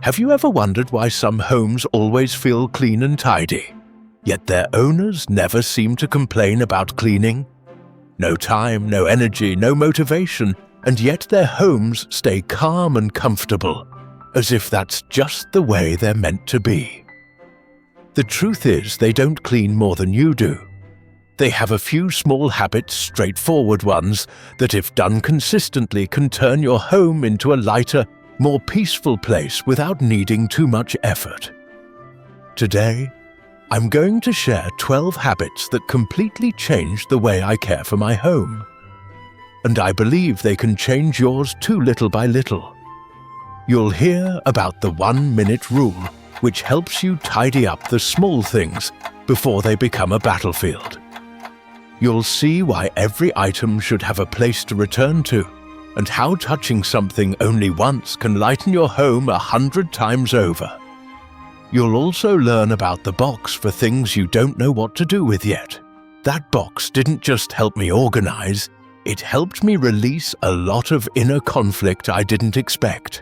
Have you ever wondered why some homes always feel clean and tidy, yet their owners never seem to complain about cleaning? No time, no energy, no motivation, and yet their homes stay calm and comfortable, as if that's just the way they're meant to be. The truth is, they don't clean more than you do. They have a few small habits, straightforward ones, that if done consistently can turn your home into a lighter, more peaceful place without needing too much effort. Today, I'm going to share 12 habits that completely changed the way I care for my home. And I believe they can change yours too, little by little. You'll hear about the 1-minute rule, which helps you tidy up the small things before they become a battlefield. You'll see why every item should have a place to return to, and how touching something only once can lighten your home 100 times over. You'll also learn about the box for things you don't know what to do with yet. That box didn't just help me organize, it helped me release a lot of inner conflict I didn't expect.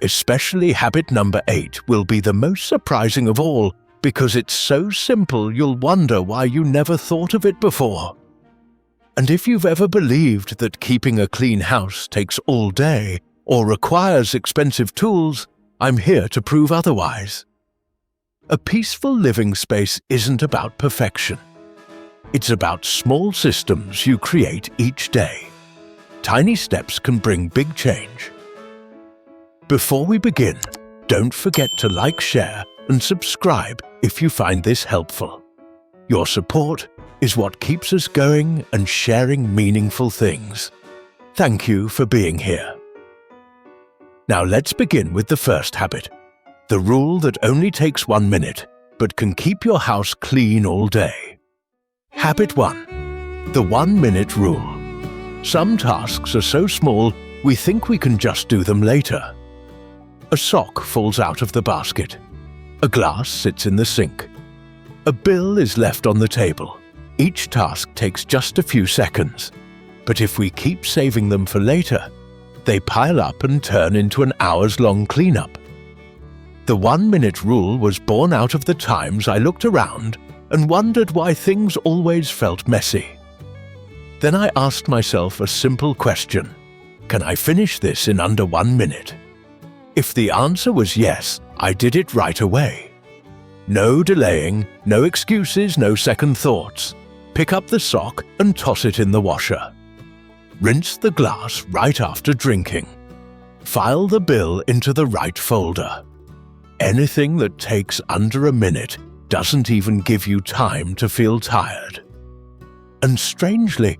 Especially habit number 8 will be the most surprising of all, because it's so simple you'll wonder why you never thought of it before. And if you've ever believed that keeping a clean house takes all day or requires expensive tools, I'm here to prove otherwise. A peaceful living space isn't about perfection. It's about small systems you create each day. Tiny steps can bring big change. Before we begin, don't forget to like, share, and subscribe if you find this helpful. Your support is what keeps us going and sharing meaningful things. Thank you for being here. Now let's begin with the first habit, the rule that only takes 1 minute, but can keep your house clean all day. Habit 1. The 1-minute rule. Some tasks are so small, we think we can just do them later. A sock falls out of the basket. A glass sits in the sink. A bill is left on the table. Each task takes just a few seconds, but if we keep saving them for later, they pile up and turn into an hours-long cleanup. The 1-minute rule was born out of the times I looked around and wondered why things always felt messy. Then I asked myself a simple question: can I finish this in under 1 minute? If the answer was yes, I did it right away. No delaying, no excuses, no second thoughts. Pick up the sock and toss it in the washer. Rinse the glass right after drinking. File the bill into the right folder. Anything that takes under a minute doesn't even give you time to feel tired. And strangely,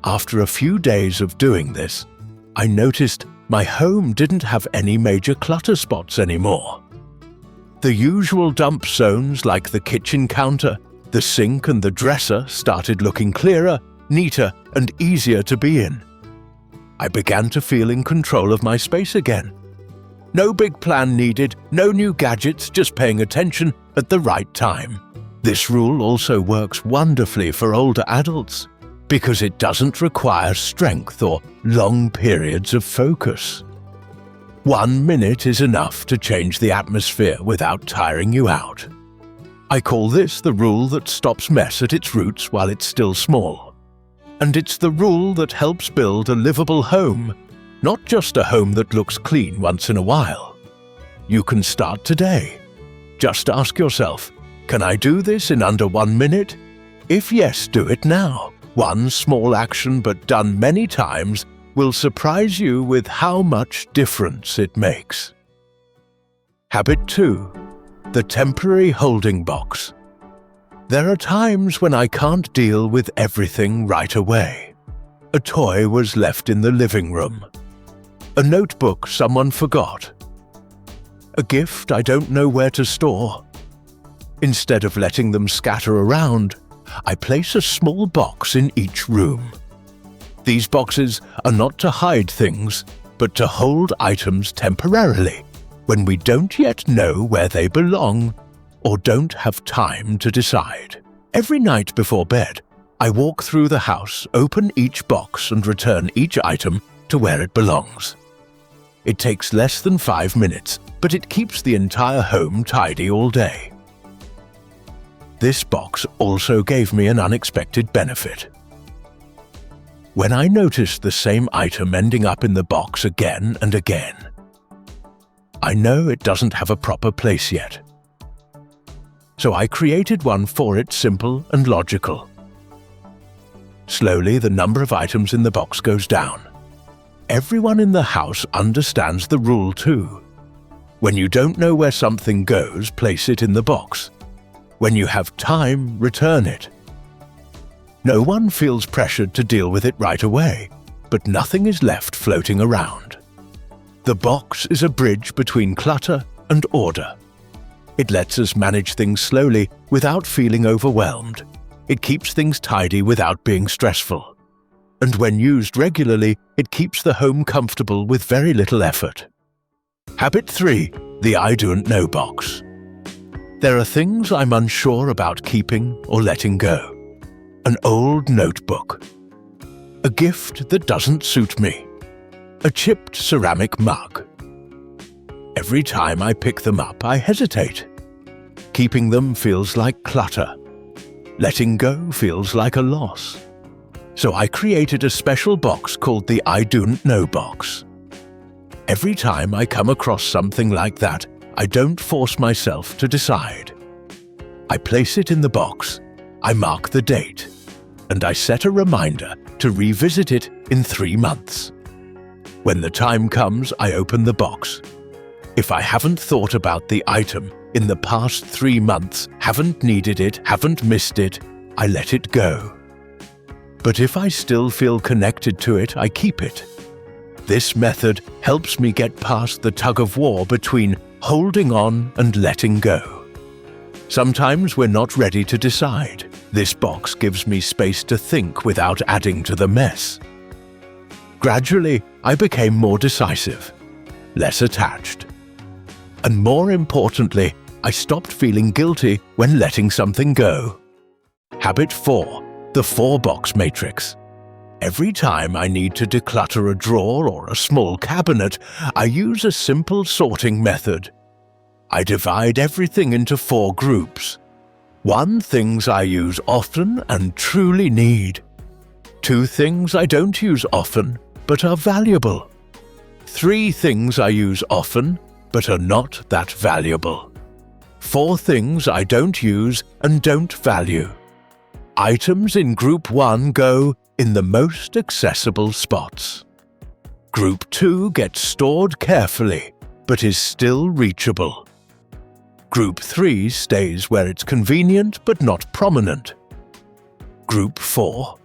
after a few days of doing this, I noticed my home didn't have any major clutter spots anymore. The usual dump zones like the kitchen counter, the sink and the dresser started looking clearer, neater, and easier to be in. I began to feel in control of my space again. No big plan needed, no new gadgets, just paying attention at the right time. This rule also works wonderfully for older adults, because it doesn't require strength or long periods of focus. 1 minute is enough to change the atmosphere without tiring you out. I call this the rule that stops mess at its roots while it's still small. And it's the rule that helps build a livable home, not just a home that looks clean once in a while. You can start today. Just ask yourself, can I do this in under 1 minute? If yes, do it now. One small action, but done many times, will surprise you with how much difference it makes. Habit 2. The temporary holding box. There are times when I can't deal with everything right away. A toy was left in the living room. A notebook someone forgot. A gift I don't know where to store. Instead of letting them scatter around, I place a small box in each room. These boxes are not to hide things, but to hold items temporarily when we don't yet know where they belong or don't have time to decide. Every night before bed, I walk through the house, open each box and return each item to where it belongs. It takes less than 5 minutes, but it keeps the entire home tidy all day. This box also gave me an unexpected benefit. When I noticed the same item ending up in the box again and again, I know it doesn't have a proper place yet. So I created one for it, simple and logical. Slowly, the number of items in the box goes down. Everyone in the house understands the rule too. When you don't know where something goes, place it in the box. When you have time, return it. No one feels pressured to deal with it right away, but nothing is left floating around. The box is a bridge between clutter and order. It lets us manage things slowly without feeling overwhelmed. It keeps things tidy without being stressful. And when used regularly, it keeps the home comfortable with very little effort. Habit 3. The I don't know box. There are things I'm unsure about keeping or letting go. An old notebook. A gift that doesn't suit me. A chipped ceramic mug. Every time I pick them up, I hesitate. Keeping them feels like clutter. Letting go feels like a loss. So I created a special box called the I don't know box. Every time I come across something like that, I don't force myself to decide. I place it in the box, I mark the date, and I set a reminder to revisit it in 3 months. When the time comes, I open the box. If I haven't thought about the item in the past 3 months, haven't needed it, haven't missed it, I let it go. But if I still feel connected to it, I keep it. This method helps me get past the tug-of-war between holding on and letting go. Sometimes we're not ready to decide. This box gives me space to think without adding to the mess. Gradually, I became more decisive, less attached. And more importantly, I stopped feeling guilty when letting something go. Habit 4. The 4-box matrix. Every time I need to declutter a drawer or a small cabinet, I use a simple sorting method. I divide everything into 4 groups. 1, things I use often and truly need. 2, things I don't use often but are valuable. 3, things I use often but are not that valuable. 4, things I don't use and don't value. Items in Group 1 go in the most accessible spots. Group 2 gets stored carefully, but is still reachable. Group 3 stays where it's convenient but not prominent. Group 4.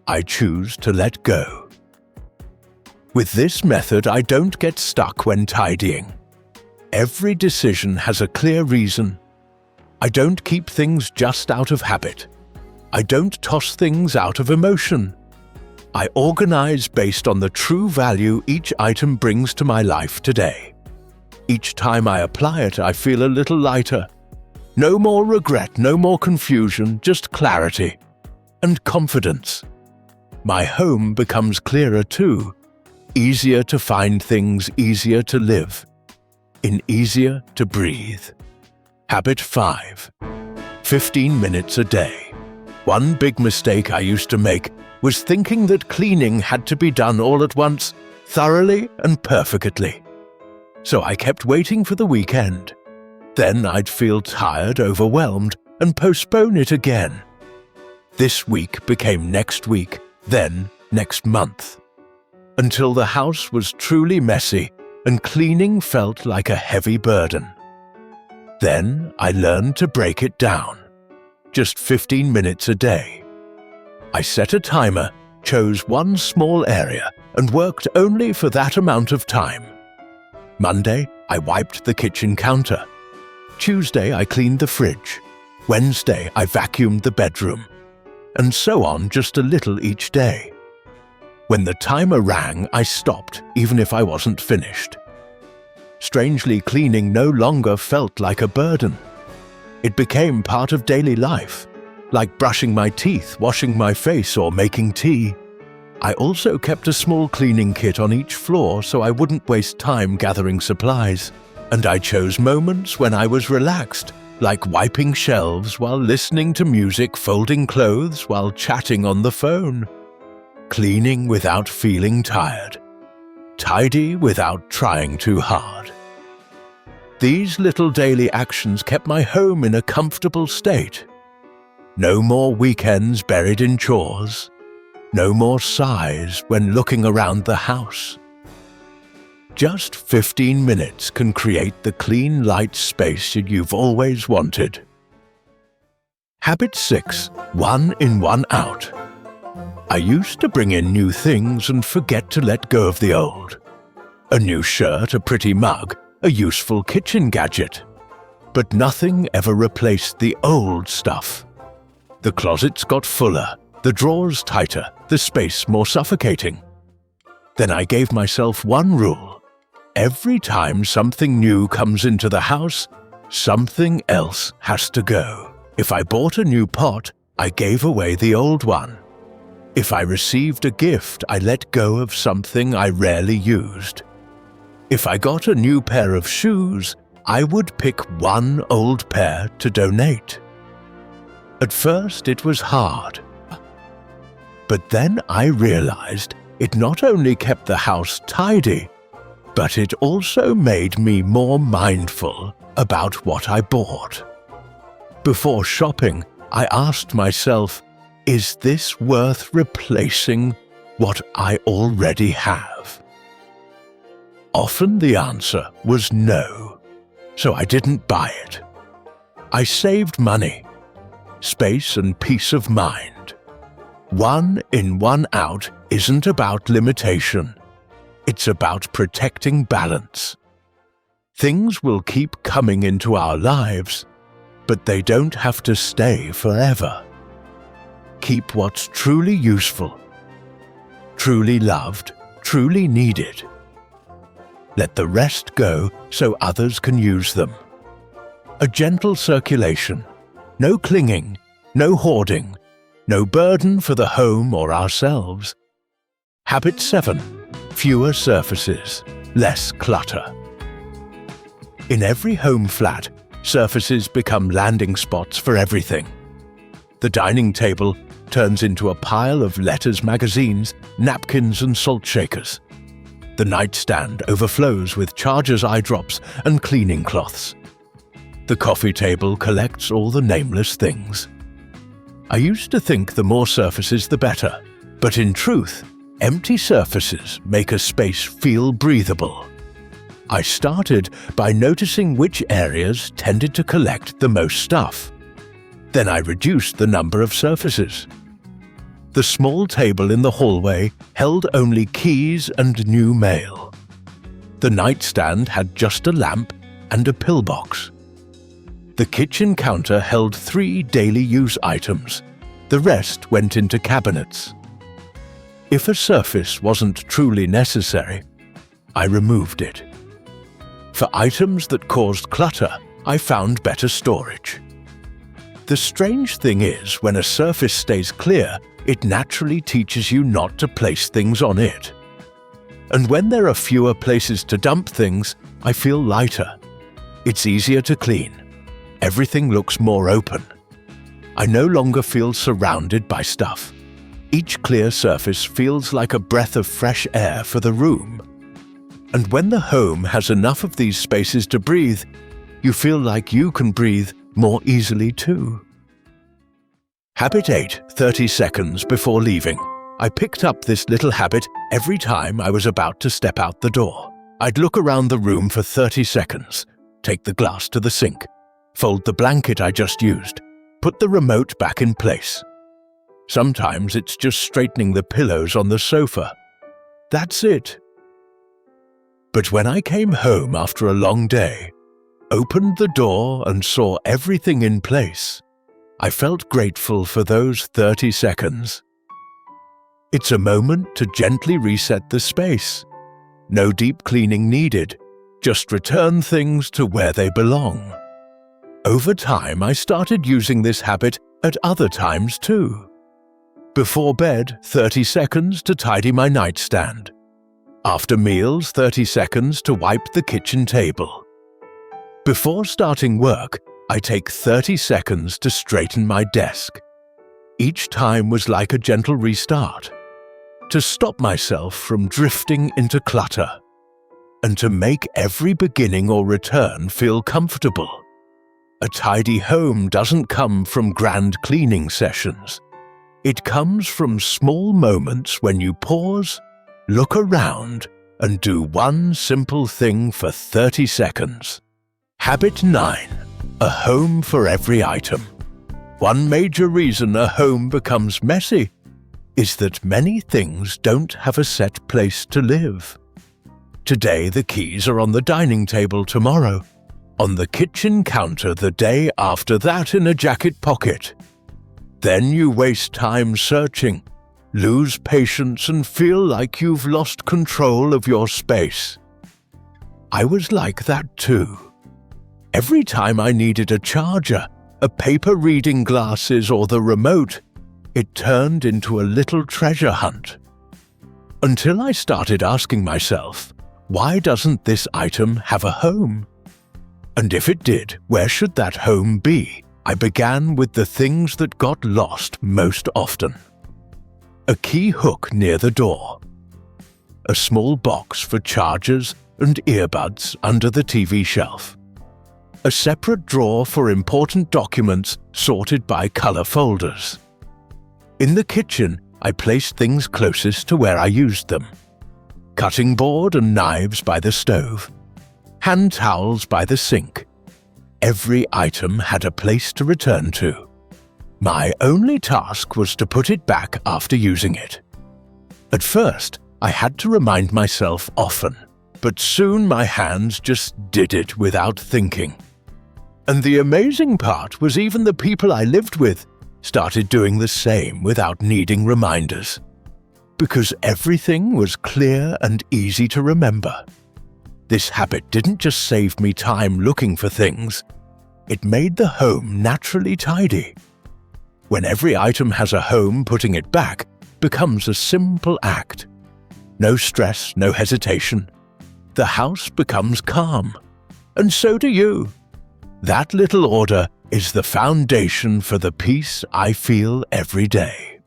I choose to let go. With this method, I don't get stuck when tidying. Every decision has a clear reason. I don't keep things just out of habit. I don't toss things out of emotion. I organize based on the true value each item brings to my life today. Each time I apply it, I feel a little lighter. No more regret, no more confusion, just clarity and confidence. My home becomes clearer too. Easier to find things, easier to live, and easier to breathe. Habit 5. 15 minutes a day. One big mistake I used to make was thinking that cleaning had to be done all at once, thoroughly and perfectly. So I kept waiting for the weekend. Then I'd feel tired, overwhelmed, and postpone it again. This week became next week, then next month. Until the house was truly messy and cleaning felt like a heavy burden. Then I learned to break it down. Just 15 minutes a day. I set a timer, chose one small area, and worked only for that amount of time. Monday, I wiped the kitchen counter. Tuesday, I cleaned the fridge. Wednesday, I vacuumed the bedroom. And so on, just a little each day. When the timer rang, I stopped, even if I wasn't finished. Strangely, cleaning no longer felt like a burden. It became part of daily life, like brushing my teeth, washing my face, or making tea. I also kept a small cleaning kit on each floor so I wouldn't waste time gathering supplies. And I chose moments when I was relaxed, like wiping shelves while listening to music, folding clothes while chatting on the phone. Cleaning without feeling tired. Tidy without trying too hard. These little daily actions kept my home in a comfortable state. No more weekends buried in chores. No more sighs when looking around the house. Just 15 minutes can create the clean, light space you've always wanted. Habit 6. 1 in, 1 out. I used to bring in new things and forget to let go of the old. A new shirt, a pretty mug, a useful kitchen gadget. But nothing ever replaced the old stuff. The closets got fuller, the drawers tighter, the space more suffocating. Then I gave myself one rule. Every time something new comes into the house, something else has to go. If I bought a new pot, I gave away the old one. If I received a gift, I let go of something I rarely used. If I got a new pair of shoes, I would pick one old pair to donate. At first it was hard. But then I realized it not only kept the house tidy, but it also made me more mindful about what I bought. Before shopping, I asked myself, is this worth replacing what I already have? Often the answer was no, so I didn't buy it. I saved money, space and peace of mind. 1 in, 1 out isn't about limitation. It's about protecting balance. Things will keep coming into our lives, but they don't have to stay forever. Keep what's truly useful, truly loved, truly needed. Let the rest go so others can use them. A gentle circulation, no clinging, no hoarding, no burden for the home or ourselves. Habit 7. Fewer surfaces, less clutter. In every home flat, surfaces become landing spots for everything. The dining table turns into a pile of letters, magazines, napkins and salt shakers. The nightstand overflows with chargers, eye drops and cleaning cloths. The coffee table collects all the nameless things. I used to think the more surfaces the better, but in truth, empty surfaces make a space feel breathable. I started by noticing which areas tended to collect the most stuff. Then I reduced the number of surfaces. The small table in the hallway held only keys and new mail. The nightstand had just a lamp and a pillbox. The kitchen counter held 3 daily use items. The rest went into cabinets. If a surface wasn't truly necessary, I removed it. For items that caused clutter, I found better storage. The strange thing is, when a surface stays clear, it naturally teaches you not to place things on it. And when there are fewer places to dump things, I feel lighter. It's easier to clean. Everything looks more open. I no longer feel surrounded by stuff. Each clear surface feels like a breath of fresh air for the room. And when the home has enough of these spaces to breathe, you feel like you can breathe more easily too. Habit 8. 30 seconds before leaving. I picked up this little habit every time I was about to step out the door. I'd look around the room for 30 seconds, take the glass to the sink, fold the blanket I just used, put the remote back in place. Sometimes it's just straightening the pillows on the sofa. That's it. But when I came home after a long day, opened the door and saw everything in place, I felt grateful for those 30 seconds. It's a moment to gently reset the space. No deep cleaning needed, just return things to where they belong. Over time, I started using this habit at other times too. Before bed, 30 seconds to tidy my nightstand. After meals, 30 seconds to wipe the kitchen table. Before starting work, I take 30 seconds to straighten my desk. Each time was like a gentle restart, to stop myself from drifting into clutter, and to make every beginning or return feel comfortable. A tidy home doesn't come from grand cleaning sessions. It comes from small moments when you pause, look around, and do one simple thing for 30 seconds. Habit 9. A home for every item. One major reason a home becomes messy is that many things don't have a set place to live. Today the keys are on the dining table, tomorrow on the kitchen counter, the day after that in a jacket pocket. Then you waste time searching, lose patience, and feel like you've lost control of your space. I was like that too. Every time I needed a charger, a paper reading glasses, or the remote, it turned into a little treasure hunt. Until I started asking myself, why doesn't this item have a home? And if it did, where should that home be? I began with the things that got lost most often. A key hook near the door. A small box for chargers and earbuds under the TV shelf. A separate drawer for important documents sorted by color folders. In the kitchen, I placed things closest to where I used them. Cutting board and knives by the stove. Hand towels by the sink. Every item had a place to return to. My only task was to put it back after using it. At first, I had to remind myself often, but soon my hands just did it without thinking. And the amazing part was even the people I lived with started doing the same without needing reminders, because everything was clear and easy to remember. This habit didn't just save me time looking for things, it made the home naturally tidy. When every item has a home, putting it back becomes a simple act. No stress, no hesitation. The house becomes calm, and so do you. That little order is the foundation for the peace I feel every day.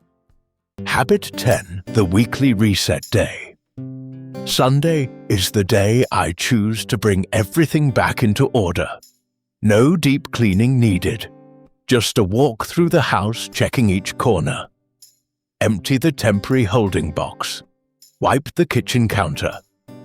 Habit 10. The weekly reset day. Sunday is the day I choose to bring everything back into order. No deep cleaning needed. Just a walk through the house, checking each corner. Empty the temporary holding box. Wipe the kitchen counter.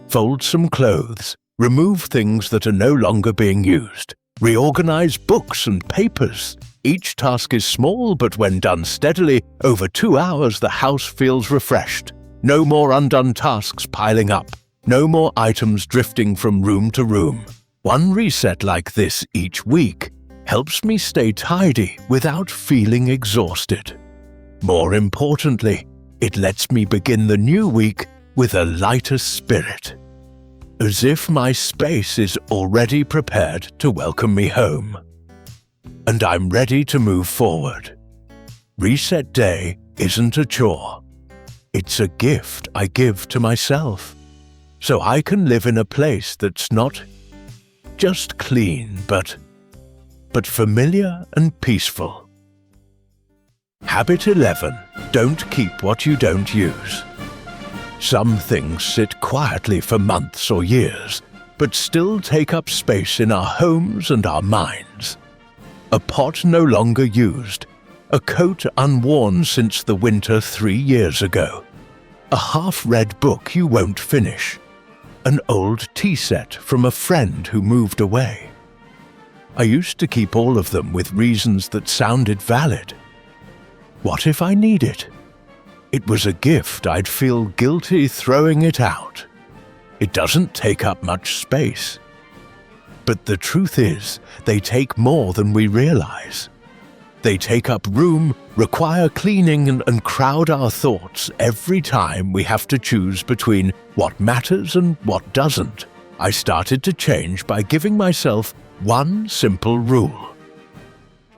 Fold some clothes. Remove things that are no longer being used. Reorganize books and papers. Each task is small, but when done steadily, over 2 hours the house feels refreshed. No more undone tasks piling up. No more items drifting from room to room. One reset like this each week helps me stay tidy without feeling exhausted. More importantly, it lets me begin the new week with a lighter spirit, as if my space is already prepared to welcome me home. And I'm ready to move forward. Reset day isn't a chore. It's a gift I give to myself, so I can live in a place that's not just clean, but familiar and peaceful. Habit 11. Don't keep what you don't use. Some things sit quietly for months or years, but still take up space in our homes and our minds. A pot no longer used, a coat unworn since the winter 3 years ago, a half-read book you won't finish, an old tea set from a friend who moved away. I used to keep all of them with reasons that sounded valid. What if I need it? It was a gift, I'd feel guilty throwing it out. It doesn't take up much space. But the truth is, they take more than we realize. They take up room, require cleaning, and crowd our thoughts every time we have to choose between what matters and what doesn't. I started to change by giving myself one simple rule.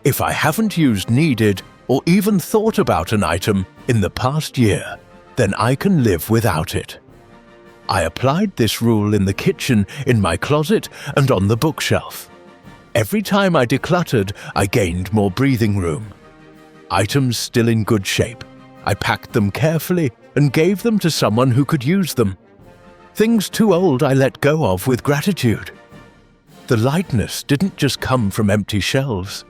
If I haven't used, needed, or even thought about an item in the past year, then I can live without it. I applied this rule in the kitchen, in my closet, and on the bookshelf. Every time I decluttered, I gained more breathing room. Items still in good shape, I packed them carefully and gave them to someone who could use them. Things too old I let go of with gratitude. The lightness didn't just come from empty shelves.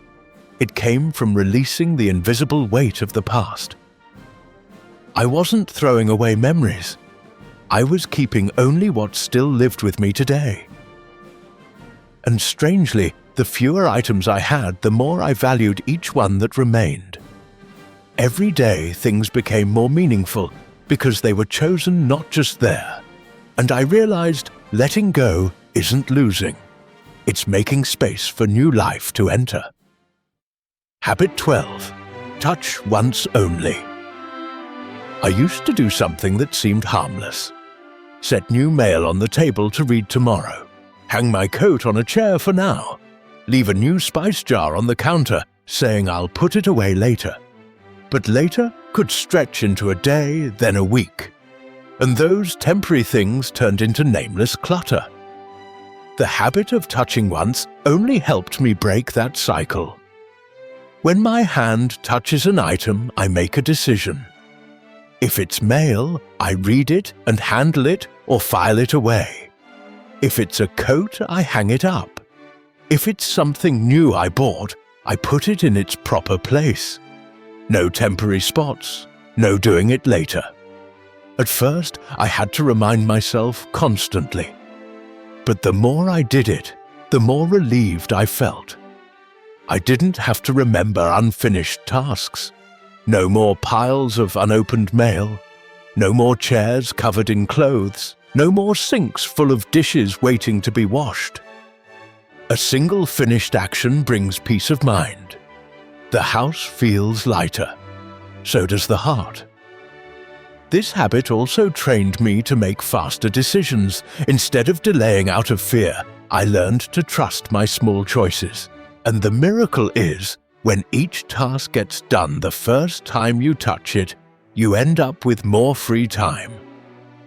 It came from releasing the invisible weight of the past. I wasn't throwing away memories. I was keeping only what still lived with me today. And strangely, the fewer items I had, the more I valued each one that remained. Every day things became more meaningful because they were chosen not just there. And I realized letting go isn't losing. It's making space for new life to enter. Habit 12. Touch once only. I used to do something that seemed harmless. Set new mail on the table to read tomorrow. Hang my coat on a chair for now. Leave a new spice jar on the counter, saying I'll put it away later. But later could stretch into a day, then a week. And those temporary things turned into nameless clutter. The habit of touching once only helped me break that cycle. When my hand touches an item, I make a decision. If it's mail, I read it and handle it or file it away. If it's a coat, I hang it up. If it's something new I bought, I put it in its proper place. No temporary spots, no doing it later. At first, I had to remind myself constantly. But the more I did it, the more relieved I felt. I didn't have to remember unfinished tasks. No more piles of unopened mail. No more chairs covered in clothes. No more sinks full of dishes waiting to be washed. A single finished action brings peace of mind. The house feels lighter. So does the heart. This habit also trained me to make faster decisions. Instead of delaying out of fear, I learned to trust my small choices. And the miracle is, when each task gets done the first time you touch it, you end up with more free time.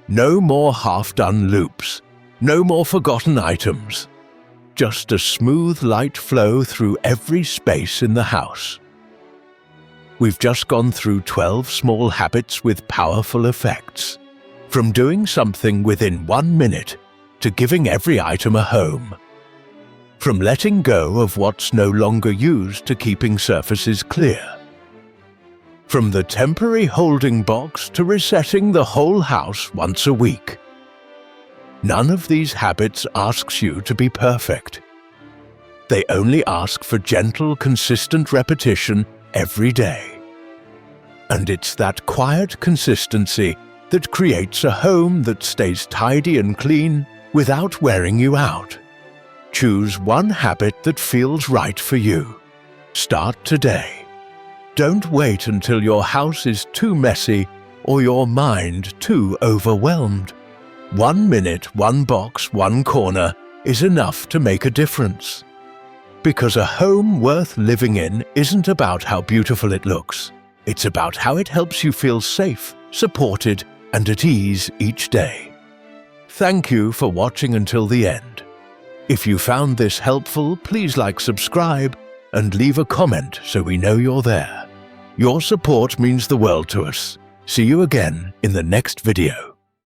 No more half-done loops. No more forgotten items. Just a smooth light flow through every space in the house. We've just gone through 12 small habits with powerful effects. From doing something within 1 minute to giving every item a home. From letting go of what's no longer used to keeping surfaces clear. From the temporary holding box to resetting the whole house once a week. None of these habits asks you to be perfect. They only ask for gentle, consistent repetition every day. And it's that quiet consistency that creates a home that stays tidy and clean without wearing you out. Choose one habit that feels right for you. Start today. Don't wait until your house is too messy or your mind too overwhelmed. 1 minute, 1 box, 1 corner is enough to make a difference. Because a home worth living in isn't about how beautiful it looks. It's about how it helps you feel safe, supported, and at ease each day. Thank you for watching until the end. If you found this helpful, please like, subscribe, and leave a comment so we know you're there. Your support means the world to us. See you again in the next video.